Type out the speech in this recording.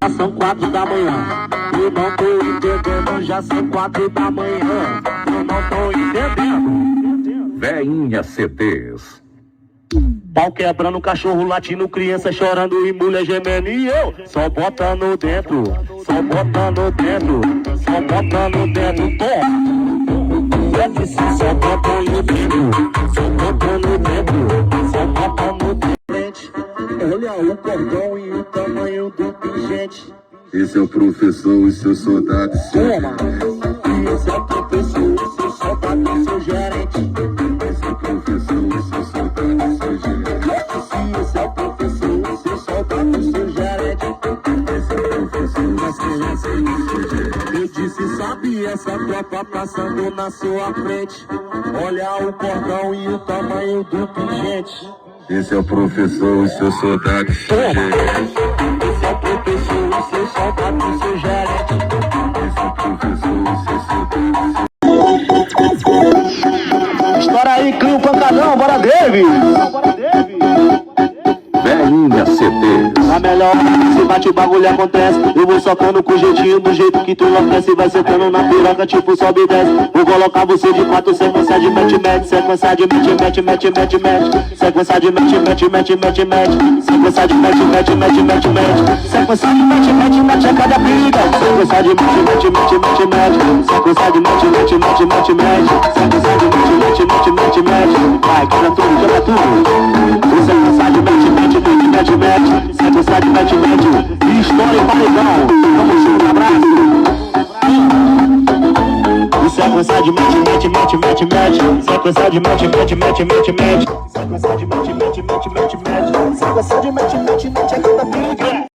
São 4 da manhã. Eu não tô entendendo, já são 4 da manhã. Eu não tô entendendo. Veinha CTs. Pau quebrando, cachorro latindo, criança chorando e mulher gemendo. E eu só botando dentro, só botando dentro, só botando dentro. Toma! Eu disse só botando dentro, só botando dentro, só botando dentro. Olha o cordão e o tamanho do pingente. Esse é o professor, o seu soldado. Toma! E esse é o professor, o seu soldado, o seu gerente. Esse é o professor, o seu soldado, o seu gerente. Esse é o professor, o seu soldado, o seu gerente. Esse é o professor, o seu soldado, o seu gerente. Eu disse, sabe essa tropa passando na sua frente. Olha o cordão e o tamanho do pingente. Esse é o professor, o seu soldado, o seu gerente. Esse é o professor, o seu soldado, o seu gerente. Esse é o professor, o seu soldado, o seu... Estoura aí, Cleo Pancadão, bora David! Veinha CTs. A melhor se bate o bagulho acontece. Eu vou socando com jeitinho, do jeito que tu enlouquece. Vai sentando na piroca, tipo sobe e desce. Vou colocar você de 4, sequência de mete-mete. Sequência de mete-mete. Sequência de mete-mete. Sequência de mete-mete. Sequência de mete-mete é cada briga. Sequência de mete-mete. Sequência de mete-mete. Sequência de mete-mete. Vai, quebra tudo. Sequência de mete-mete. Sequência de mete-mete. História e paredão. Vamos junto, abraço. Sequência de mete-mete. Sequência de mete-mete. Sequência de mete-mete. Sequência de mete-mete é cada briga.